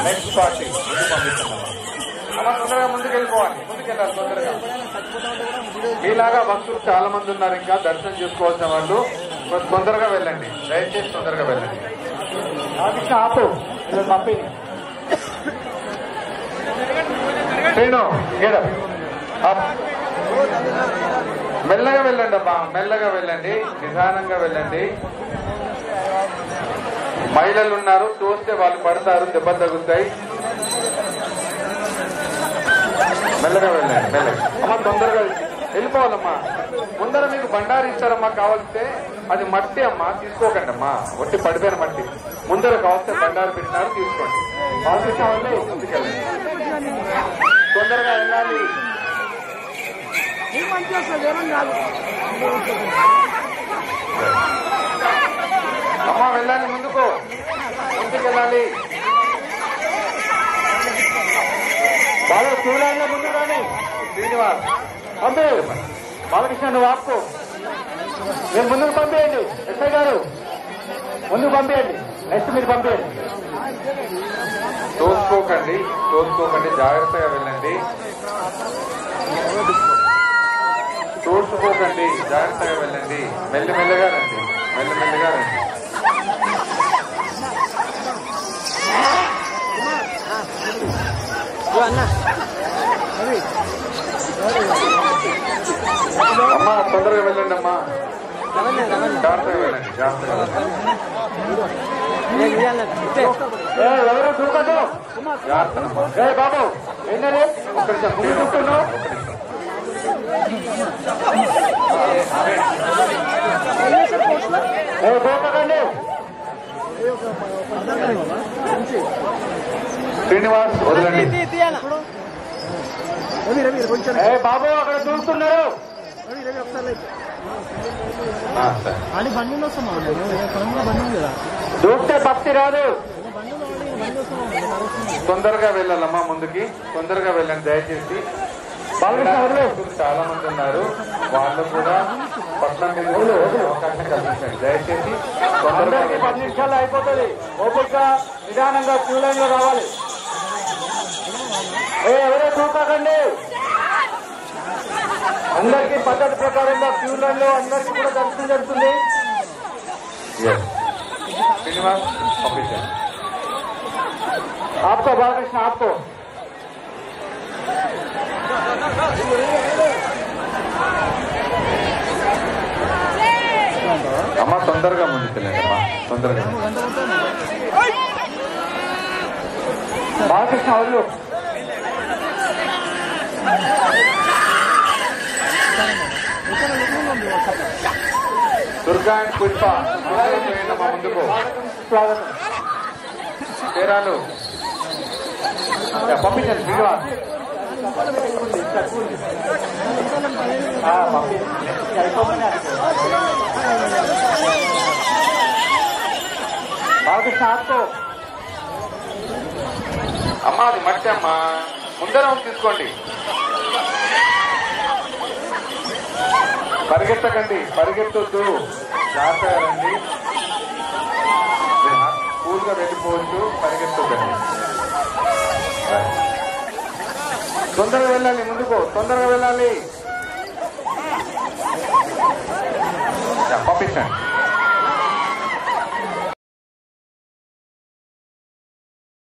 Next party పంపిస్తున్నాం. అలా తొందరగా ముందుకెళ్ళిపోవాలి, ముందుకెళ్ళాలి తొందరగా. మీలాగా భక్తులు చాలా మంది ఉన్నారు, ఇంకా దర్శనం చేసుకోవాల్సిన వాళ్ళు. తొందరగా వెళ్ళండి, దయచేసి తొందరగా వెళ్ళండి. ఆపు పంపి శ్రీను మెల్లగా వెళ్ళండి అబ్బా, మెల్లగా వెళ్ళండి, నిదానంగా వెళ్ళండి. మహిళలు ఉన్నారు, చూస్తే వాళ్ళు పడతారు, దెబ్బలు తగ్గుతాయి. మెల్లగా వెళ్ళండి, మెల్లగా. అమ్మా తొందరగా వెళ్ళిపోవాలమ్మా. ముందర మీకు బండారు ఇస్తారమ్మా, కావాల్స్తే అది మట్టి అమ్మా, తీసుకోకండి అమ్మా, ఒట్టి పడిపోయిన మట్టి. ముందర కావాల్స్తే బండారు పెట్టినారు, తీసుకోండి. కావాలి ముందుకెళ్ళండి, తొందరగా వెళ్ళాలి. అమ్మా వెళ్ళాలి, ముందుకు ముందుకెళ్ళాలి. బాగా చూడాలి, ముందు కానీ. శ్రీనివాస్ పంపే, బాలకృష్ణ నువ్వు ఆపుకో, మీరు ముందుకు పంపేయండి. ఎస్ఐ గారు ముందుకు పంపేయండి, నెక్స్ట్ మీరు పంపేయండి. తోసుకోకండి, తోసుకోకండి, జాగ్రత్తగా వెళ్ళండి. తోసుకోకండి, జాగ్రత్తగా వెళ్ళండి. మెల్లమెల్లగా రండి, మెల్లమెల్లగా రండి. అమ్మా తొందరగా వెళ్ళండి అమ్మా, జాగ్రత్తగా వెళ్ళండి, జాగ్రత్తగా వెళ్ళండి. ఎవరు దూకదు, జాగ్రత్త బాబు. ఏంటంటే ఒక్క నిమిషం ముందు చూస్తున్నావు, దూకకండి. శ్రీనివాస్ వదలండి. బాబు అక్కడ దూకుతున్నారు. దూకితే భక్తి రాదు. తొందరగా వెళ్ళాలమ్మా ముందుకి, తొందరగా వెళ్ళండి దయచేసి. చాలా మంది ఉన్నారు, వాళ్ళు కూడా పట్నం అవకాశం కల్పించండి దయచేసి. తొందరగా 10 నిమిషాలు అయిపోతుంది. ఓపిక నిదానంగా క్యూ లైన్ లో రావాలి. ఎవరో దూకకండి. అందరికీ పద్ధతి ప్రకారంగా క్యూ లైన్ లో అందరికీ కూడా దర్శనం జరుగుతుంది. శ్రీనివాస్ పంపించండి. ఆప్కో బాలకృష్ణ, ఆప్కో. అమ్మ తొందరగా ముందుకెళ్ళండి అమ్మా, తొందరగా. బాలకృష్ణ వాళ్ళు దుర్గా అండ్ పుష్ప అమ్మా ముందుకు. స్వాగతం. పేరాలు పంపించండి శ్రీనివాస్. బాలకృష్ణ ఆపుకో. అమ్మా అది మట్టి అమ్మా, ముందర తీసుకోండి. పరిగెత్తకండి, పరిగెత్తొద్దు, జాగ్రత్తగా రండి. కూల్గా వెళ్ళిపోవచ్చు, పరిగెత్తొద్దండి. తొందరగా వెళ్ళాలి, ముందుకు తొందరగా వెళ్ళాలి. పంపించండి.